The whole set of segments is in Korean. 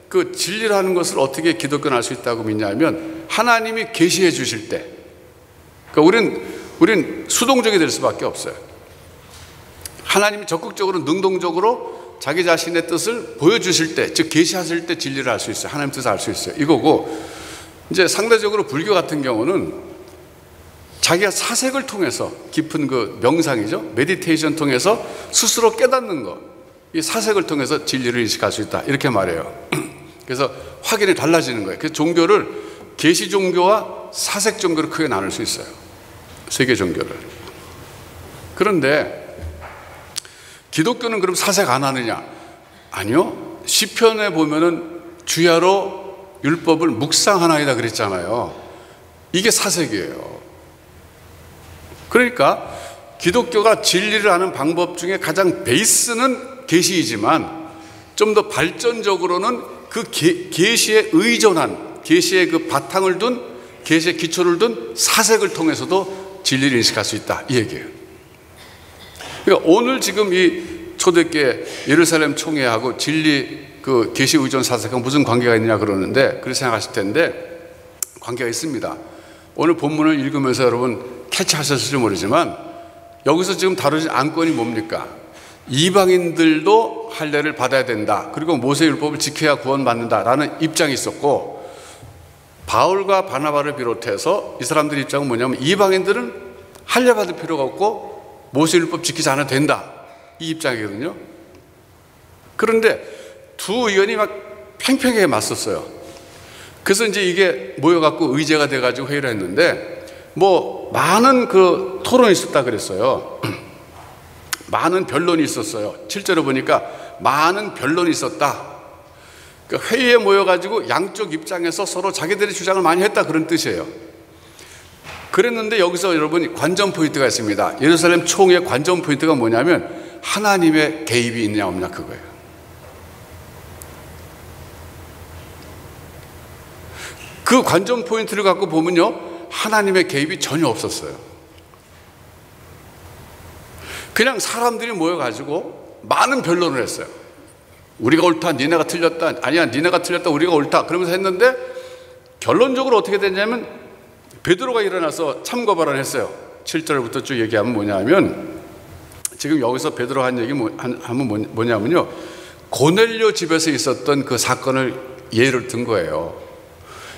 그 진리라는 것을 어떻게 기독교는 알 수 있다고 믿냐면 하나님이 계시해 주실 때, 그러니까 우린 수동적이 될 수밖에 없어요. 하나님이 적극적으로 능동적으로 자기 자신의 뜻을 보여주실 때, 즉 계시하실 때 진리를 알 수 있어요. 하나님 뜻을 알 수 있어요. 이거고, 이제 상대적으로 불교 같은 경우는 자기가 사색을 통해서 깊은 그 명상이죠, 메디테이션 통해서 스스로 깨닫는 것, 이 사색을 통해서 진리를 인식할 수 있다, 이렇게 말해요. 그래서 확연히 달라지는 거예요. 그래서 종교를 계시 종교와 사색 종교로 크게 나눌 수 있어요, 세계 종교를. 그런데 기독교는 그럼 사색 안 하느냐? 아니요. 시편에 보면은 주야로 율법을 묵상하나이다 그랬잖아요. 이게 사색이에요. 그러니까 기독교가 진리를 아는 방법 중에 가장 베이스는 계시이지만 좀 더 발전적으로는 그 계시에 의존한, 계시의 그 바탕을 둔, 계시의 기초를 둔 사색을 통해서도 진리를 인식할 수 있다, 이 얘기예요. 그러니까 오늘 지금 이 초대교회 예루살렘 총회하고 진리 그 계시 의존 사색하고 무슨 관계가 있느냐 그러는데, 그렇게 생각하실 텐데 관계가 있습니다. 오늘 본문을 읽으면서 여러분 캐치하셨을지 모르지만 여기서 지금 다루진 안건이 뭡니까? 이방인들도 할례를 받아야 된다, 그리고 모세율법을 지켜야 구원받는다라는 입장이 있었고, 바울과 바나바를 비롯해서 이 사람들의 입장은 뭐냐면 이방인들은 할례 받을 필요가 없고 모세율법 지키지 않아도 된다, 이 입장이거든요. 그런데 두 의견이 막 팽팽하게 맞섰어요. 그래서 이제 이게 모여갖고 의제가 돼가지고 회의를 했는데, 뭐 많은 그 토론이 있었다 그랬어요. 많은 변론이 있었어요. 실제로 보니까 많은 변론이 있었다. 그러니까 회의에 모여가지고 양쪽 입장에서 서로 자기들의 주장을 많이 했다, 그런 뜻이에요. 그랬는데 여기서 여러분 관전 포인트가 있습니다. 예루살렘 총회 관전 포인트가 뭐냐면 하나님의 개입이 있냐 없냐, 그거예요. 그 관전 포인트를 갖고 보면요, 하나님의 개입이 전혀 없었어요. 그냥 사람들이 모여가지고 많은 변론을 했어요. 우리가 옳다, 니네가 틀렸다, 아니야 니네가 틀렸다, 우리가 옳다, 그러면서 했는데 결론적으로 어떻게 됐냐면 베드로가 일어나서 참고 발언했어요. 7절부터 쭉 얘기하면 뭐냐면, 지금 여기서 베드로가 한 얘기 하면 뭐냐면요, 고넬료 집에서 있었던 그 사건을 예를 든 거예요.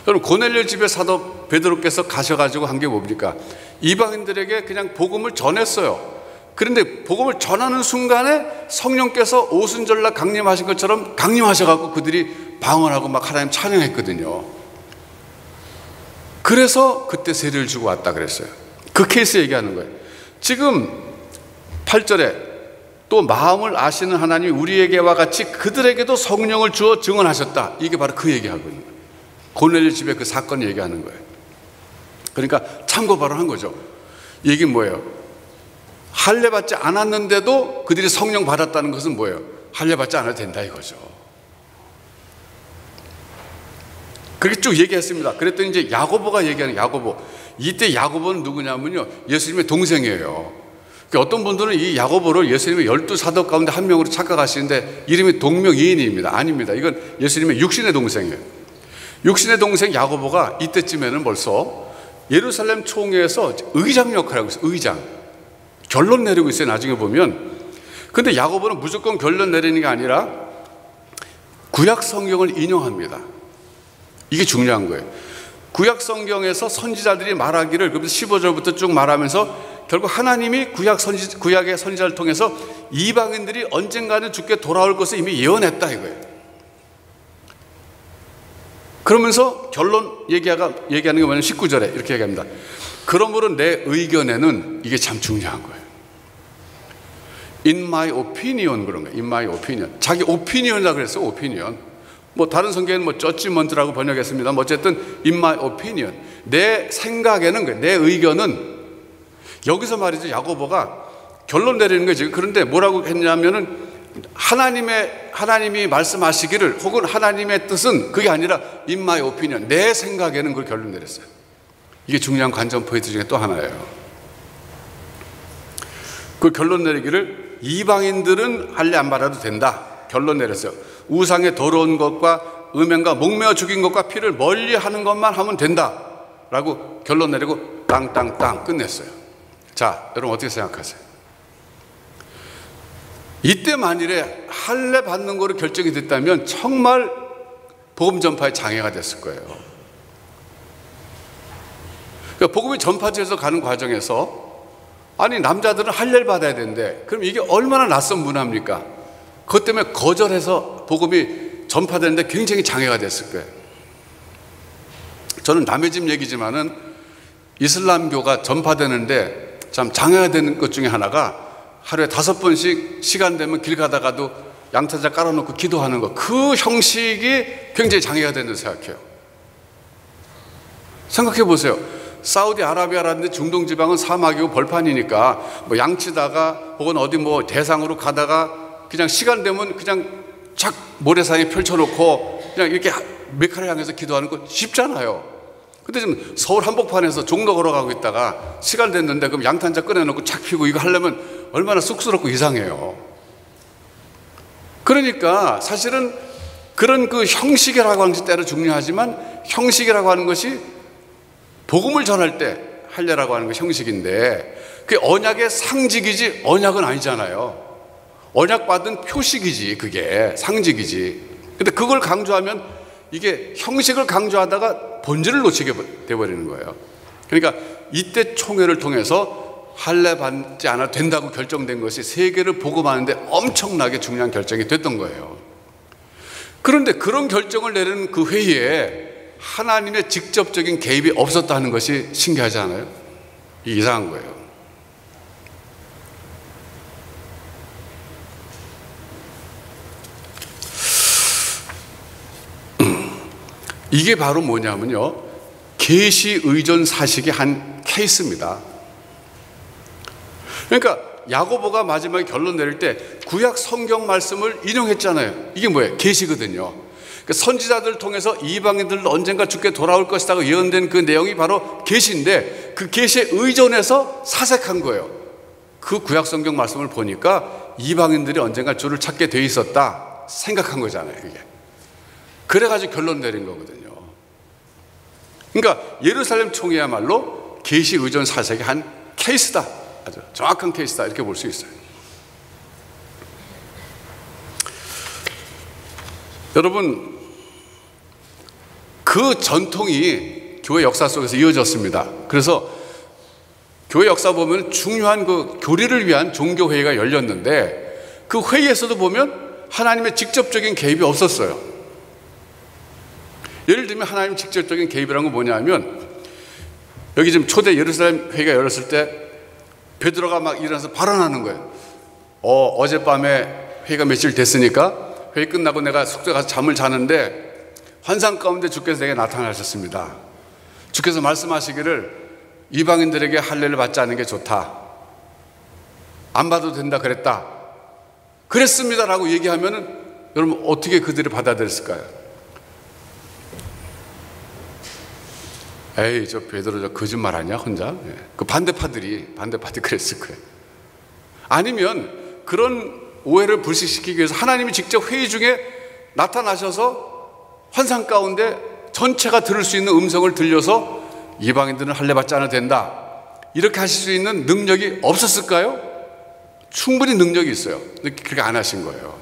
여러분, 고넬료 집에 사도 베드로께서 가셔가지고 한 게 뭡니까? 이방인들에게 그냥 복음을 전했어요. 그런데 복음을 전하는 순간에 성령께서 오순절날 강림하신 것처럼 강림하셔가지고 그들이 방언하고 막 하나님 찬양했거든요. 그래서 그때 세례를 주고 왔다 그랬어요. 그 케이스 얘기하는 거예요. 지금 8절에 또 마음을 아시는 하나님이 우리에게와 같이 그들에게도 성령을 주어 증언하셨다, 이게 바로 그 얘기하거든요. 고넬료 집의 그 사건 얘기하는 거예요. 그러니까 참고 발언한 거죠. 이 얘기는 뭐예요? 할례 받지 않았는데도 그들이 성령 받았다는 것은 뭐예요? 할례 받지 않아도 된다, 이거죠. 그렇게 쭉 얘기했습니다. 그랬더니 이제 야고보가 얘기하는, 야고보, 이때 야고보는 누구냐면요, 예수님의 동생이에요. 어떤 분들은 이 야고보를 예수님의 12사도 가운데 한 명으로 착각하시는데 이름이 동명이인입니다. 아닙니다. 이건 예수님의 육신의 동생이에요. 육신의 동생 야고보가 이때쯤에는 벌써 예루살렘 총회에서 의장 역할을 하고 있어요. 의장. 결론 내리고 있어요, 나중에 보면. 근데 야고보는 무조건 결론 내리는 게 아니라 구약 성경을 인용합니다. 이게 중요한 거예요. 구약 성경에서 선지자들이 말하기를, 그래서 15절부터 쭉 말하면서 결국 하나님이 구약의 선지자를 통해서 이방인들이 언젠가는 주께 돌아올 것을 이미 예언했다, 이거예요. 그러면서 결론 얘기하는 게 뭐냐면 19절에 이렇게 얘기합니다. 그러므로 내 의견에는, 이게 참 중요한 거예요. In my opinion, 그런 거예요. In my opinion. 자기 오피니언이라고 그랬어요. 오피니언. 뭐 다른 성경에는 뭐 저지먼트라고 번역했습니다. 어쨌든 in my opinion, 내 생각에는, 내 의견은, 여기서 말이죠, 야고보가 결론 내리는 거죠. 그런데 뭐라고 했냐면은 하나님이 말씀하시기를, 혹은 하나님의 뜻은, 그게 아니라 in my opinion, 내 생각에는, 그걸 결론 내렸어요. 이게 중요한 관전 포인트 중에 또 하나예요. 그 결론 내리기를 이방인들은 할례 안 받아도 된다, 결론 내렸어요. 우상의 더러운 것과 음행과 목매어 죽인 것과 피를 멀리 하는 것만 하면 된다 라고 결론 내리고 땅땅땅 끝냈어요. 자, 여러분 어떻게 생각하세요? 이때 만일에 할례 받는 거로 결정이 됐다면 정말 복음 전파에 장애가 됐을 거예요. 그러니까 복음이 전파돼서 가는 과정에서 아니 남자들은 할례를 받아야 되는데 그럼 이게 얼마나 낯선 문화입니까? 그것 때문에 거절해서 복음이 전파되는데 굉장히 장애가 됐을 거예요. 저는 남의 집 얘기지만은 이슬람교가 전파되는데 참 장애가 되는 것 중에 하나가 하루에 5번씩 시간 되면 길 가다가도 양탄자 깔아놓고 기도하는 것, 그 형식이 굉장히 장애가 된다고 생각해요. 생각해 보세요. 사우디아라비아라는데 중동 지방은 사막이고 벌판이니까 뭐 양치다가 혹은 어디 뭐 대상으로 가다가 그냥 시간 되면 그냥 착 모래사에 펼쳐놓고 그냥 이렇게 메카를 향해서 기도하는 거 쉽잖아요. 근데 지금 서울 한복판에서 종로 걸어가고 있다가 시간 됐는데 그럼 양탄자 꺼내놓고 착 피고 이거 하려면 얼마나 쑥스럽고 이상해요. 그러니까 사실은 그런 그 형식이라고 하는 것이 때로 중요하지만 형식이라고 하는 것이 복음을 전할 때 할례라고 하는 것이 형식인데 그게 언약의 상징이지 언약은 아니잖아요. 언약 받은 표식이지, 그게 상징이지. 근데 그걸 강조하면 이게 형식을 강조하다가 본질을 놓치게 돼버리는 거예요. 그러니까 이때 총회를 통해서 할례 받지 않아도 된다고 결정된 것이 세계를 복음하는데 엄청나게 중요한 결정이 됐던 거예요. 그런데 그런 결정을 내리는 그 회의에 하나님의 직접적인 개입이 없었다는 것이 신기하지 않아요? 이상한 거예요. 이게 바로 뭐냐면요, 계시 의존 사식의 한 케이스입니다. 그러니까 야고보가 마지막에 결론 내릴 때 구약 성경 말씀을 인용했잖아요. 이게 뭐예요? 계시거든요. 그러니까 선지자들을 통해서 이방인들도 언젠가 주께 돌아올 것이라고 예언된 그 내용이 바로 계시인데 그 계시에 의존해서 사색한 거예요. 그 구약 성경 말씀을 보니까 이방인들이 언젠가 주를 찾게 돼 있었다 생각한 거잖아요. 이게. 그래가지고 결론 내린 거거든요. 그러니까 예루살렘 총회야말로 계시 의존 사색의 한 케이스다, 아주 정확한 케이스다, 이렇게 볼 수 있어요. 여러분, 그 전통이 교회 역사 속에서 이어졌습니다. 그래서 교회 역사 보면 중요한 그 교리를 위한 종교회의가 열렸는데 그 회의에서도 보면 하나님의 직접적인 개입이 없었어요. 예를 들면 하나님 직접적인 개입이라는 건 뭐냐면 여기 지금 초대 예루살렘 회의가 열렸을 때 베드로가 막 일어나서 발언하는 거예요. 어젯밤에 회의가 며칠 됐으니까 회의 끝나고 내가 숙소에 가서 잠을 자는데 환상 가운데 주께서 내게 나타나셨습니다. 주께서 말씀하시기를 이방인들에게 할례를 받지 않는 게 좋다, 안 받아도 된다 그랬다, 그랬습니다라고 얘기하면은 여러분 어떻게 그들이 받아들였을까요? 에이, 저 베드로 저 거짓말하냐 혼자? 그 반대파들이 그랬을 거예요. 아니면 그런 오해를 불식시키기 위해서 하나님이 직접 회의 중에 나타나셔서 환상 가운데 전체가 들을 수 있는 음성을 들려서 이방인들은 할례 받지 않아도 된다, 이렇게 하실 수 있는 능력이 없었을까요? 충분히 능력이 있어요. 근데 그렇게 안 하신 거예요.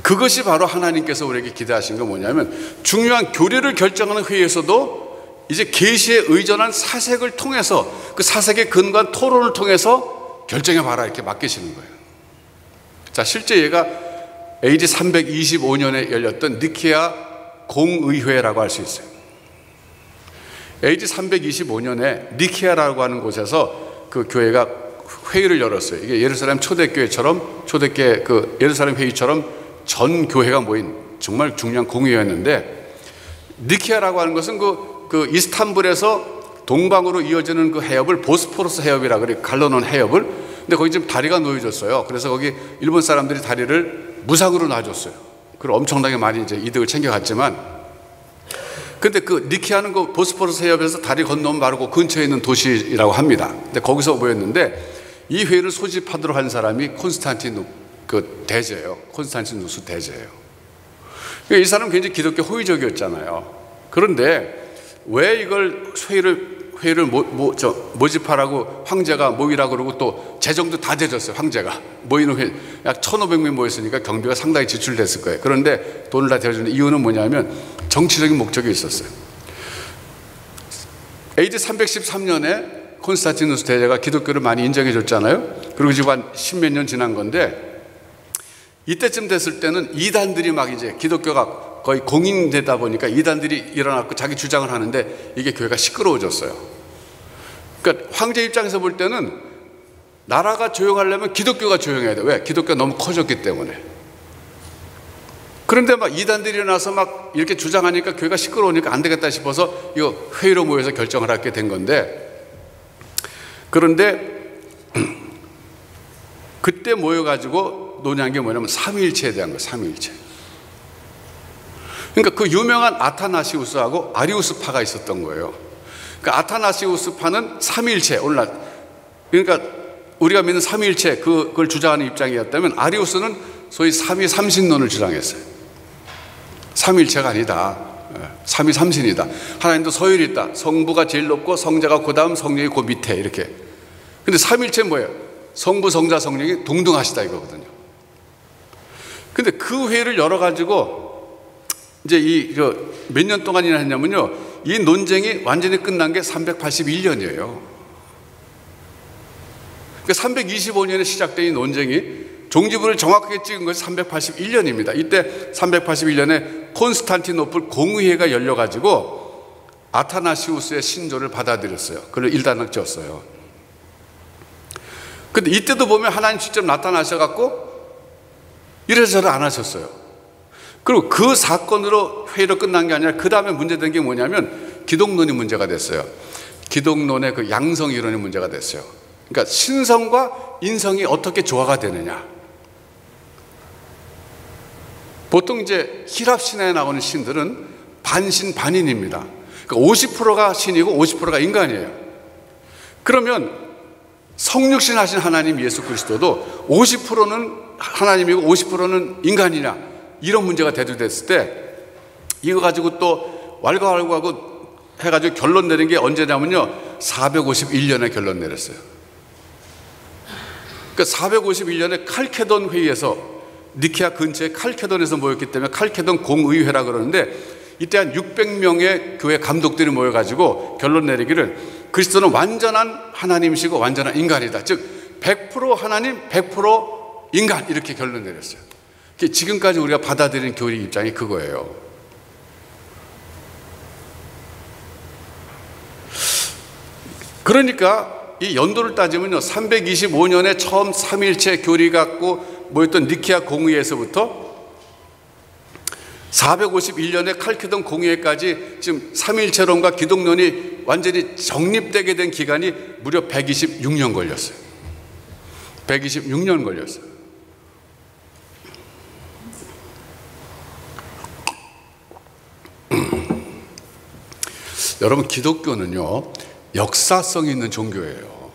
그것이 바로 하나님께서 우리에게 기대하신 건 뭐냐면 중요한 교리를 결정하는 회의에서도 이제 계시에 의존한 사색을 통해서 그 사색의 근거한 토론을 통해서 결정해봐라, 이렇게 맡기시는 거예요. 자, 실제 얘가 AD 325년에 열렸던 니케아 공의회라고 할 수 있어요. AD 325년에 니케아라고 하는 곳에서 그 교회가 회의를 열었어요. 이게 예루살렘 초대교회처럼, 초대교회 그 예루살렘 회의처럼 전 교회가 모인 정말 중요한 공의회였는데, 니케아라고 하는 것은 그 이스탄불에서 동방으로 이어지는 그 해협을 보스포러스 해협이라 그래, 갈라놓은 해협을. 근데 거기 지금 다리가 놓여졌어요. 그래서 거기 일본 사람들이 다리를 무상으로 놔줬어요. 그리고 엄청나게 많이 이제 이득을 챙겨갔지만, 근데 그 니케아는 그 보스포러스 해협에서 다리 건너면 바로 그 근처에 있는 도시라고 합니다. 근데 거기서 모였는데 이 회의를 소집하도록 한 사람이 콘스탄티누스 대제예요. 콘스탄티누스 대제예요. 이 사람은 굉장히 기독교 호의적이었잖아요. 그런데 왜 이걸 회의를 모집하라고 황제가 모이라고 그러고 또 재정도 다 대줬어요. 황제가 모이는 회의 약 1,500명 모였으니까 경비가 상당히 지출됐을 거예요. 그런데 돈을 다 대주는 이유는 뭐냐면 정치적인 목적이 있었어요. AD 313년에 콘스탄티누스 대제가 기독교를 많이 인정해 줬잖아요. 그리고 지금 한 10몇 년 지난 건데, 이때쯤 됐을 때는 이단들이 막 이제 기독교가 거의 공인되다 보니까 이단들이 일어났고 자기 주장을 하는데 이게 교회가 시끄러워졌어요. 그러니까 황제 입장에서 볼 때는 나라가 조용하려면 기독교가 조용해야 돼. 왜? 기독교가 너무 커졌기 때문에. 그런데 막 이단들이 일어나서 막 이렇게 주장하니까 교회가 시끄러우니까 안 되겠다 싶어서 이거 회의로 모여서 결정을 하게 된 건데, 그런데 그때 모여가지고 논의한 게 뭐냐면 삼위일체에 대한 거예요. 삼위일체. 그러니까 그 유명한 아타나시우스하고 아리우스파가 있었던 거예요. 그러니까 아타나시우스파는 삼위일체, 오늘날 그러니까 우리가 믿는 삼위일체 그걸 주장하는 입장이었다면, 아리우스는 소위 삼위삼신론을 주장했어요. 삼위일체가 아니다. 삼위삼신이다. 하나님도 서열이 있다. 성부가 제일 높고 성자가 그 다음 성령이 그 밑에 이렇게. 근데 삼위일체는 뭐예요? 성부, 성자, 성령이 동등하시다 이거거든요. 근데 그 회의를 열어가지고 이제 몇 년 동안이나 했냐면요, 이 논쟁이 완전히 끝난 게 381년이에요. 그러니까 325년에 시작된 이 논쟁이 종지부를 정확하게 찍은 것이 381년입니다. 이때 381년에 콘스탄티노플 공의회가 열려가지고 아타나시우스의 신조를 받아들였어요. 그걸 일단락 지었어요. 근데 이때도 보면 하나님 직접 나타나셔갖고 이래저래 안 하셨어요. 그리고 그 사건으로 회의로 끝난 게 아니라 그 다음에 문제된 게 뭐냐면 기독론이 문제가 됐어요. 기독론의 그 양성 이론이 문제가 됐어요. 그러니까 신성과 인성이 어떻게 조화가 되느냐. 보통 이제 힐랍 신화에 나오는 신들은 반신 반인입니다. 그러니까 50%가 신이고 50%가 인간이에요. 그러면 성육신 하신 하나님 예수 그리스도도 50%는 하나님이고 50%는 인간이냐, 이런 문제가 대두됐을 때 이거 가지고 또 왈가왈부하고 해가지고 결론 내린 게 언제냐면요, 451년에 결론 내렸어요. 그러니까 451년에 칼케돈 회의에서, 니케아 근처에 칼케돈에서 모였기 때문에 칼케돈 공의회라 그러는데, 이때 한 600명의 교회 감독들이 모여가지고 결론 내리기를 그리스도는 완전한 하나님이시고 완전한 인간이다. 즉 100% 하나님 100% 인간, 이렇게 결론 내렸어요. 지금까지 우리가 받아들이는 교리 입장이 그거예요. 그러니까 이 연도를 따지면요, 325년에 처음 삼위일체 교리 갖고 모였던 니케아 공의회에서부터 451년에 칼케돈 공의회까지 지금 삼위일체론과 기독론이 완전히 정립되게 된 기간이 무려 126년 걸렸어요. 126년 걸렸어요. 여러분, 기독교는요 역사성 있는 종교예요.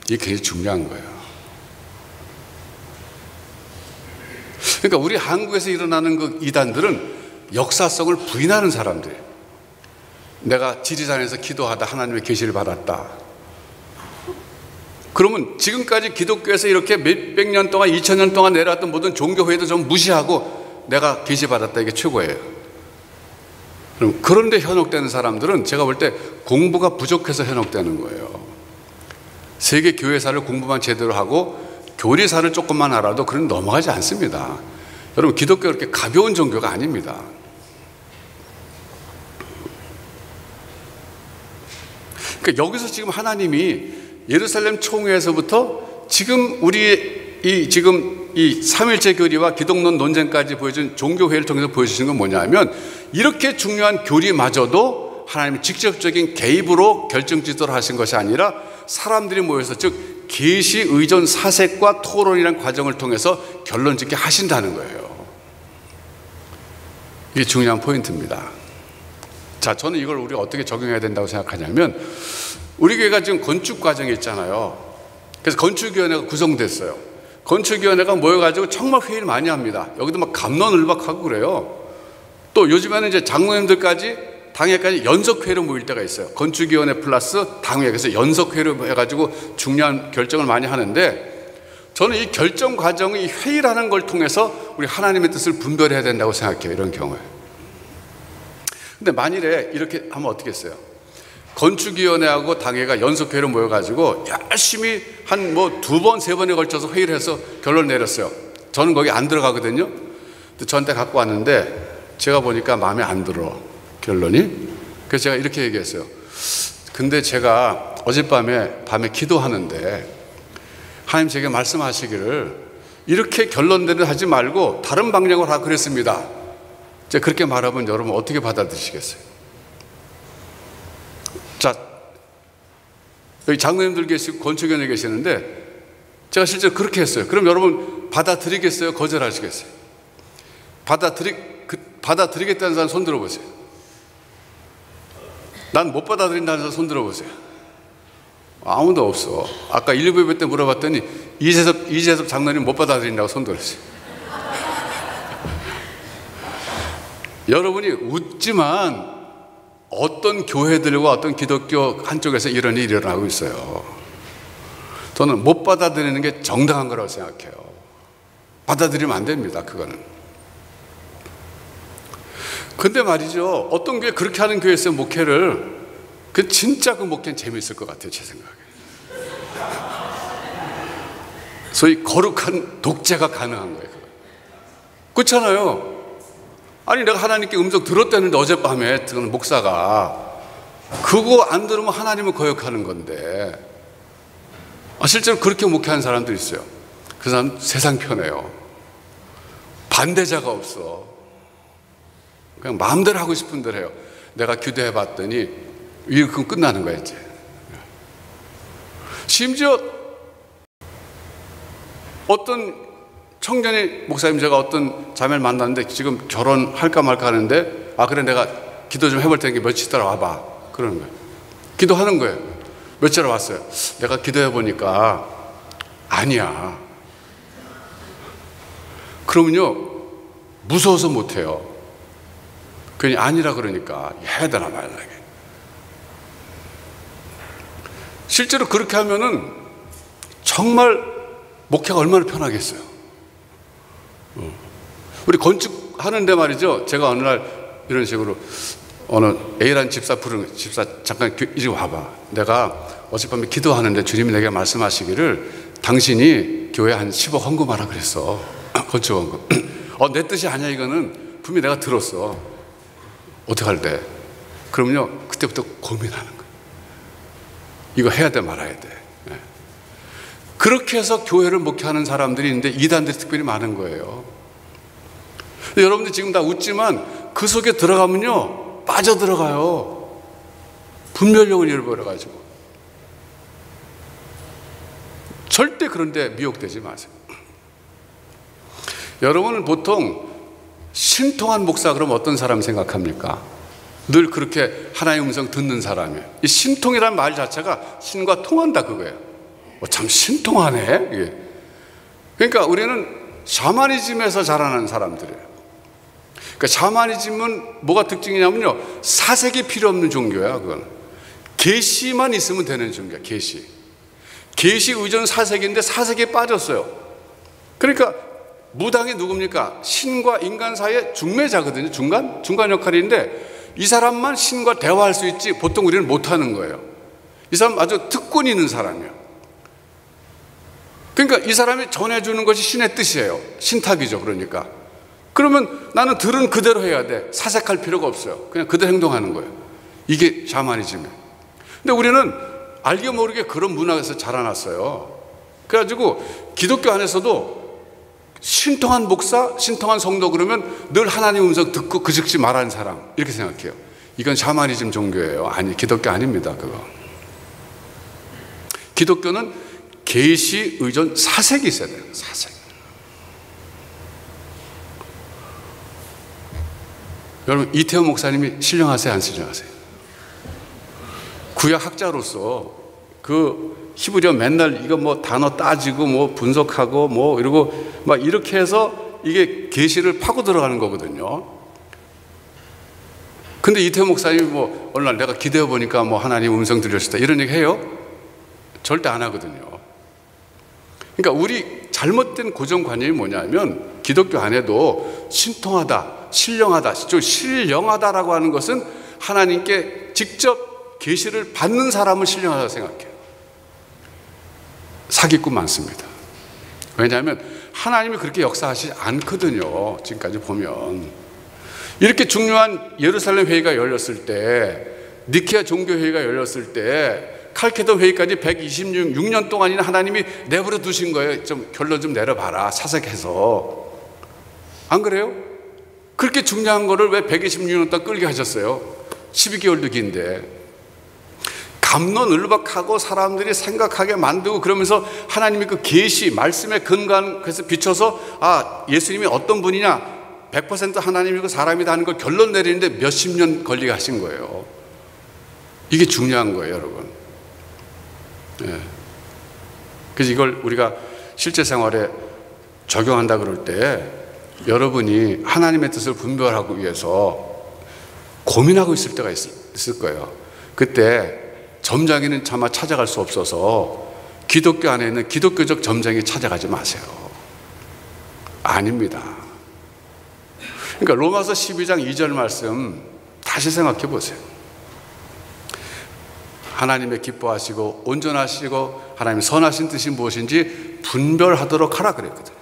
이게 굉장히 중요한 거예요. 그러니까 우리 한국에서 일어나는 그 이단들은 역사성을 부인하는 사람들이에요. 내가 지리산에서 기도하다 하나님의 계시를 받았다. 그러면 지금까지 기독교에서 이렇게 몇백 년 동안 2000년 동안 내려왔던 모든 종교회의도 좀 무시하고 내가 계시 받았다, 이게 최고예요. 그럼 그런데 현혹되는 사람들은 제가 볼 때 공부가 부족해서 현혹되는 거예요. 세계 교회사를 공부만 제대로 하고 교리사를 조금만 알아도 그런 넘어가지 않습니다. 여러분, 기독교 그렇게 가벼운 종교가 아닙니다. 그러니까 여기서 지금 하나님이 예루살렘 총회에서부터 지금 이 삼일체 교리와 기독론 논쟁까지 보여준 종교회의를 통해서 보여주신 건 뭐냐면, 이렇게 중요한 교리마저도 하나님이 직접적인 개입으로 결정지도를 하신 것이 아니라 사람들이 모여서, 즉 계시 의존 사색과 토론이라는 과정을 통해서 결론짓게 하신다는 거예요. 이게 중요한 포인트입니다. 자, 저는 이걸 우리가 어떻게 적용해야 된다고 생각하냐면, 우리 교회가 지금 건축 과정에 있잖아요. 그래서 건축위원회가 구성됐어요. 건축위원회가 모여가지고 정말 회의를 많이 합니다. 여기도 막 갑론을박하고 그래요. 또 요즘에는 이제 장로님들까지 당회까지 연석회의로 모일 때가 있어요. 건축위원회 플러스 당회, 그래서 연석회의로 해가지고 중요한 결정을 많이 하는데, 저는 이 결정 과정의 이 회의라는 걸 통해서 우리 하나님의 뜻을 분별해야 된다고 생각해요. 이런 경우에. 근데 만일에 이렇게 하면 어떻게 했어요? 건축위원회하고 당회가 연석회의로 모여가지고 열심히 한 뭐 2번, 3번에 걸쳐서 회의를 해서 결론을 내렸어요. 저는 거기 안 들어가거든요. 근데 저한테 갖고 왔는데 제가 보니까 마음에 안 들어, 결론이. 그래서 제가 이렇게 얘기했어요. 근데 제가 어젯밤에 기도하는데 하나님 제게 말씀하시기를 이렇게 결론대로 하지 말고 다른 방향으로 하라 그랬습니다. 제가 그렇게 말하면 여러분 어떻게 받아들이시겠어요? 자, 여기 장로님들 계시고 건축위원회 계시는데 제가 실제로 그렇게 했어요. 그럼 여러분 받아들이겠어요? 거절하시겠어요? 받아들이겠다는 사람 손 들어보세요. 난 못 받아들인다는 사람 손 들어보세요. 아무도 없어. 아까 1, 2부 예배 때 물어봤더니 이재섭 장로님 못 받아들인다고 손 들었어요. 여러분이 웃지만 어떤 교회들과 어떤 기독교 한쪽에서 이런 일이 일어나고 있어요. 저는 못 받아들이는 게 정당한 거라고 생각해요. 받아들이면 안 됩니다, 그거는. 근데 말이죠, 어떤 교회 그렇게 하는 교회에 있어요, 목회를. 그 진짜 그 목회는 재미있을 것 같아요, 제 생각에. 소위 거룩한 독재가 가능한 거예요. 그렇잖아요. 아니 내가 하나님께 음성 들었다는데 어젯밤에 들은 목사가 그거 안 들으면 하나님을 거역하는 건데, 실제로 그렇게 목회하는 사람도 있어요. 그 사람 세상 편해요. 반대자가 없어. 그냥 마음대로 하고 싶은 대로 해요. 내가 기도해 봤더니 이렇게 끝나는 거야 이제. 심지어 어떤 청년이, 목사님 제가 어떤 자매를 만났는데 지금 결혼할까 말까 하는데, 아 그래 내가 기도 좀 해볼 테니까 며칠 있다가 와봐, 그러는 거예요. 기도하는 거예요. 며칠 왔어요. 내가 기도해 보니까 아니야. 그러면요 무서워서 못해요. 괜히 아니라 그러니까 해야 되나 말라. 실제로 그렇게 하면은 정말 목회가 얼마나 편하겠어요. 우리 건축하는데 말이죠, 제가 어느 날 이런 식으로 어느 A라는 집사 부르는, 집사 잠깐 이리 와봐. 내가 어젯밤에 기도하는데 주님이 내게 말씀하시기를 당신이 교회 한 10억 헌금하라 그랬어. 건축 헌금. 내 뜻이 아니야 이거는. 분명히 내가 들었어. 어떻게 할래? 그러면요 그때부터 고민하는 거예요. 이거 해야 돼 말아야 돼. 그렇게 해서 교회를 목회하는 사람들이 있는데 이단들이 특별히 많은 거예요. 여러분들 지금 다 웃지만 그 속에 들어가면요 빠져들어가요. 분별력을 잃어버려가지고. 절대 그런데 미혹되지 마세요. 여러분은 보통 신통한 목사 그러면 어떤 사람 생각합니까? 늘 그렇게 하나님의 음성 듣는 사람이에요. 이 신통이라는 말 자체가 신과 통한다 그거예요. 참 신통하네. 이게. 그러니까 우리는 샤머니즘에서 자라는 사람들이에요. 그러니까 샤머니즘은 뭐가 특징이냐면요, 사색이 필요 없는 종교야. 그건 계시만 있으면 되는 종교야. 계시 의존 사색인데 사색에 빠졌어요. 그러니까 무당이 누굽니까? 신과 인간 사이의 중매자거든요. 중간 역할인데 이 사람만 신과 대화할 수 있지 보통 우리는 못하는 거예요. 이 사람 아주 특권이 있는 사람이에요. 그러니까 이 사람이 전해주는 것이 신의 뜻이에요. 신탁이죠. 그러니까 그러면 나는 들은 그대로 해야 돼. 사색할 필요가 없어요. 그냥 그대로 행동하는 거예요. 이게 샤머니즘이에요. 근데 우리는 알게 모르게 그런 문화에서 자라났어요. 그래가지고 기독교 안에서도 신통한 목사, 신통한 성도 그러면 늘 하나님 음성 듣고 그 즉시 말하는 사람, 이렇게 생각해요. 이건 샤머니즘 종교예요. 아니, 기독교 아닙니다. 그거. 기독교는 계시 의존 사색이 있어야 돼요. 사색. 여러분, 이태원 목사님이 신령하세요, 안 신령하세요? 구약 학자로서 그 히브리어 맨날 이거 뭐 단어 따지고 뭐 분석하고 뭐 이러고 막 이렇게 해서 이게 계시를 파고 들어가는 거거든요. 근데 이태호 목사님이 뭐 어느 날 내가 기도해 보니까 뭐 하나님 음성 들으셨다 이런 얘기 해요? 절대 안 하거든요. 그러니까 우리 잘못된 고정관념이 뭐냐면 기독교 안에도 신통하다, 신령하다, 신령하다라고 하는 것은 하나님께 직접 계시를 받는 사람을 신령하다고 생각해요. 사기꾼 많습니다. 왜냐하면 하나님이 그렇게 역사하시지 않거든요. 지금까지 보면 이렇게 중요한 예루살렘 회의가 열렸을 때, 니케아 종교회의가 열렸을 때 칼케돈 회의까지 126년 동안이나 하나님이 내버려 두신 거예요. 좀 결론 좀 내려봐라, 사색해서. 안 그래요? 그렇게 중요한 거를 왜 126년 동안 끌게 하셨어요? 12개월도 긴데. 갑론을박하고 사람들이 생각하게 만들고 그러면서 하나님이 그 계시, 말씀에 근거한 것에 비춰서 아, 예수님이 어떤 분이냐, 100% 하나님이고 사람이다 하는 걸 결론 내리는데 몇십 년 걸리게 하신 거예요. 이게 중요한 거예요, 여러분. 예. 그래서 이걸 우리가 실제 생활에 적용한다 그럴 때 여러분이 하나님의 뜻을 분별하기 위해서 고민하고 있을 때가 있을 거예요. 그때 점쟁이는 차마 찾아갈 수 없어서 기독교 안에 있는 기독교적 점쟁이 찾아가지 마세요. 아닙니다. 그러니까 로마서 12장 2절 말씀 다시 생각해 보세요. 하나님의 기뻐하시고 온전하시고 하나님 선하신 뜻이 무엇인지 분별하도록 하라 그랬거든요.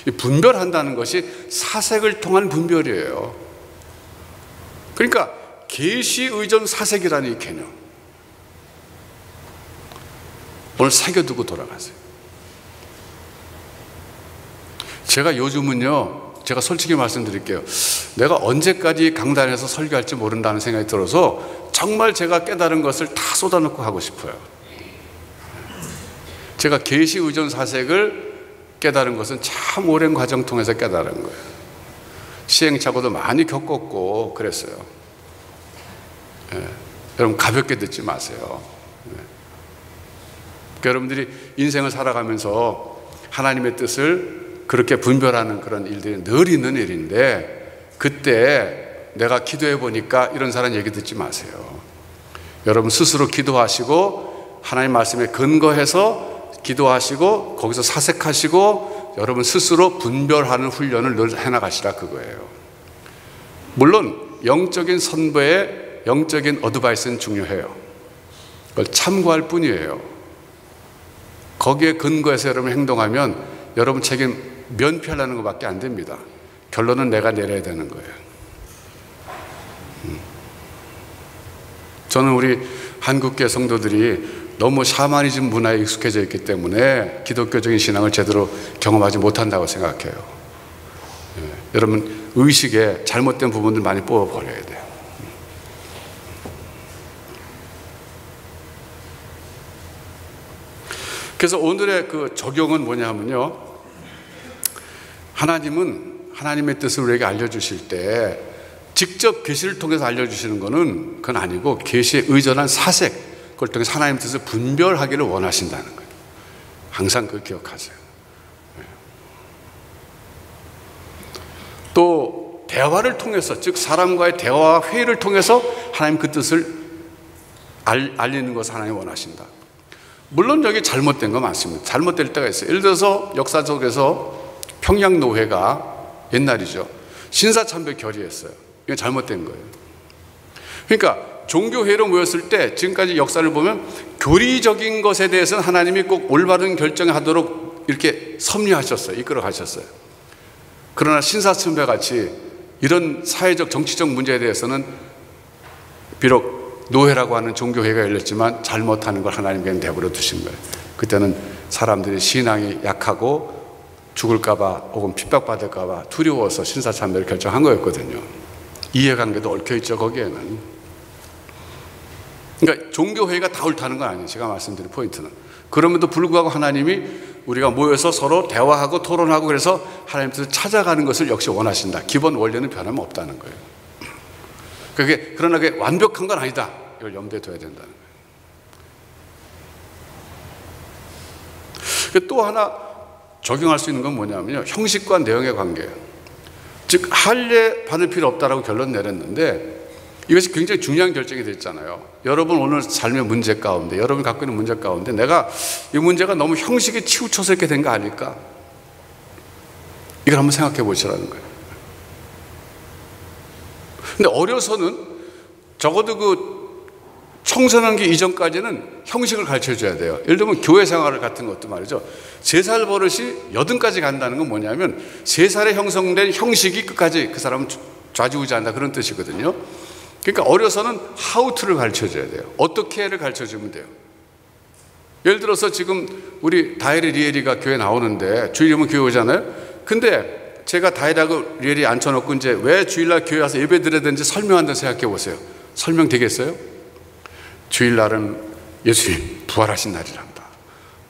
이 분별한다는 것이 사색을 통한 분별이에요. 그러니까 계시 의존 사색이라는 이 개념 오늘 새겨두고 돌아가세요. 제가 요즘은요, 제가 솔직히 말씀드릴게요. 내가 언제까지 강단에서 설교할지 모른다는 생각이 들어서 정말 제가 깨달은 것을 다 쏟아놓고 하고 싶어요. 제가 계시 의존 사색을 깨달은 것은 참 오랜 과정 통해서 깨달은 거예요. 시행착오도 많이 겪었고 그랬어요. 예. 여러분 가볍게 듣지 마세요. 예. 그러니까 여러분들이 인생을 살아가면서 하나님의 뜻을 그렇게 분별하는 그런 일들이 늘 있는 일인데 그때 내가 기도해 보니까 이런 사람 얘기 듣지 마세요. 여러분 스스로 기도하시고 하나님 말씀에 근거해서 기도하시고 거기서 사색하시고 여러분 스스로 분별하는 훈련을 늘 해나가시라 그거예요. 물론 영적인 선배의 영적인 어드바이스는 중요해요. 그걸 참고할 뿐이에요. 거기에 근거해서 여러분 행동하면 여러분 책임 면피하려는 것밖에 안 됩니다. 결론은 내가 내려야 되는 거예요. 저는 우리 한국계 성도들이 너무 샤머니즘 문화에 익숙해져 있기 때문에 기독교적인 신앙을 제대로 경험하지 못한다고 생각해요. 여러분 의식에 잘못된 부분들 많이 뽑아버려야 돼요. 그래서 오늘의 그 적용은 뭐냐면요, 하나님은 하나님의 뜻을 우리에게 알려주실 때 직접 계시를 통해서 알려주시는 것은 그건 아니고 계시에 의존한 사색, 그걸 통해서 하나님의 뜻을 분별하기를 원하신다는 거예요. 항상 그걸 기억하세요. 또 대화를 통해서, 즉 사람과의 대화와 회의를 통해서 하나님 그 뜻을 알리는 것을 하나님 원하신다. 물론 여기 잘못된 거 많습니다. 잘못될 때가 있어요. 예를 들어서 역사 속에서 평양노회가 옛날이죠, 신사참배 결의했어요. 이게 잘못된 거예요. 그러니까 종교회의로 모였을 때 지금까지 역사를 보면 교리적인 것에 대해서는 하나님이 꼭 올바른 결정하도록 이렇게 섭리하셨어요. 이끌어 가셨어요. 그러나 신사참배 같이 이런 사회적 정치적 문제에 대해서는 비록 노회라고 하는 종교회의가 열렸지만 잘못하는 걸 하나님께 내버려 두신 거예요. 그때는 사람들이 신앙이 약하고 죽을까봐 혹은 핍박받을까봐 두려워서 신사참배를 결정한 거였거든요. 이해관계도 얽혀있죠, 거기에는. 그러니까 종교회의가 다 옳다는 건 아니에요. 제가 말씀드린 포인트는. 그럼에도 불구하고 하나님이 우리가 모여서 서로 대화하고 토론하고 그래서 하나님 뜻을 찾아가는 것을 역시 원하신다. 기본 원리는 변함이 없다는 거예요. 그러나 그게 완벽한 건 아니다. 이걸 염두에 둬야 된다는 거예요. 또 하나 적용할 수 있는 건 뭐냐면요, 형식과 내용의 관계예요. 즉 할례 받을 필요 없다라고 결론 내렸는데 이것이 굉장히 중요한 결정이 됐잖아요. 여러분 오늘 삶의 문제 가운데, 여러분이 갖고 있는 문제 가운데 내가 이 문제가 너무 형식에 치우쳐서 이렇게 된 거 아닐까? 이걸 한번 생각해 보시라는 거예요. 근데 어려서는 적어도 그 청소년기 이전까지는 형식을 가르쳐 줘야 돼요. 예를 들면 교회 생활 같은 것도 말이죠. 3살 버릇이 80까지 간다는 건 뭐냐면 3살에 형성된 형식이 끝까지 그 사람은 좌지우지한다, 그런 뜻이거든요. 그러니까 어려서는 how to를 가르쳐 줘야 돼요. 어떻게를 가르쳐 주면 돼요. 예를 들어서 지금 우리 다혜리 리엘이가 교회 나오는데 주일이면 교회 오잖아요. 근데 제가 다혜리하고 리엘이 앉혀놓고 이제 왜 주일날 교회 와서 예배 드려야 되는지 설명한다 생각해 보세요. 설명 되겠어요? 주일날은 예수님 부활하신 날이란다.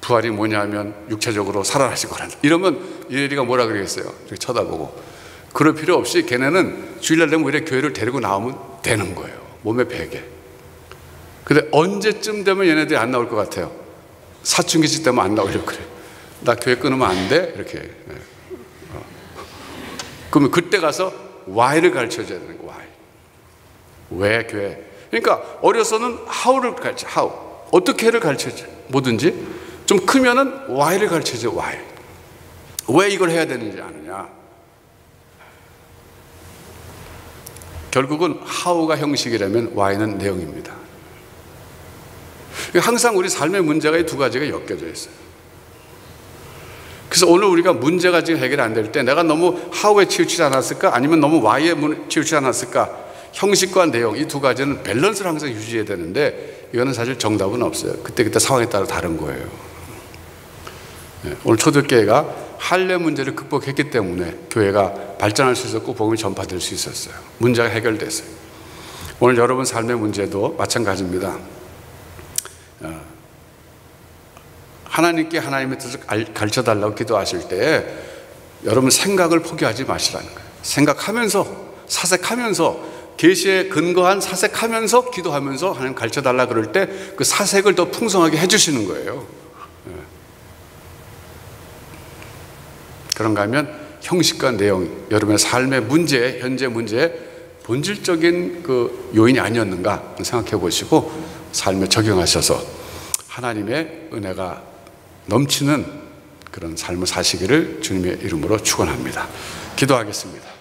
부활이 뭐냐면 육체적으로 살아나시거란다. 이러면 리엘이가 뭐라 그러겠어요? 이렇게 쳐다보고. 그럴 필요 없이 걔네는 주일날 되면 우리 교회를 데리고 나오면 되는 거예요. 몸에 배게. 근데 언제쯤 되면 얘네들이 안 나올 것 같아요? 사춘기쯤 되면 안 나오려고 그래요. 나 교회 끊으면 안 돼? 이렇게. 그러면 그때 가서 why를 가르쳐 줘야 되는 거예요. why. 왜 교회? 그러니까 어려서는 how를 가르쳐, how. 어떻게를 가르쳐 줘. 뭐든지. 좀 크면은 why를 가르쳐 줘. why. 왜 이걸 해야 되는지 아느냐. 결국은 how가 형식이라면 why는 내용입니다. 항상 우리 삶의 문제가 이 두 가지가 엮여져 있어요. 그래서 오늘 우리가 문제가 지금 해결이 안 될 때 내가 너무 how에 치우치지 않았을까? 아니면 너무 why에 치우치지 않았을까? 형식과 내용, 이 두 가지는 밸런스를 항상 유지해야 되는데 이거는 사실 정답은 없어요. 그때그때 상황에 따라 다른 거예요. 오늘 초대교회가 할례 문제를 극복했기 때문에 교회가 발전할 수 있었고 복음이 전파될 수 있었어요. 문제가 해결됐어요. 오늘 여러분 삶의 문제도 마찬가지입니다. 하나님께 하나님의 뜻을 가르쳐달라고 기도하실 때 여러분 생각을 포기하지 마시라는 거예요. 생각하면서, 사색하면서, 계시에 근거한 사색하면서 기도하면서 하나님 가르쳐달라 그럴 때 그 사색을 더 풍성하게 해주시는 거예요. 그런가 하면 형식과 내용, 여러분의 삶의 문제, 현재 문제의 본질적인 그 요인이 아니었는가 생각해 보시고 삶에 적용하셔서 하나님의 은혜가 넘치는 그런 삶을 사시기를 주님의 이름으로 축원합니다. 기도하겠습니다.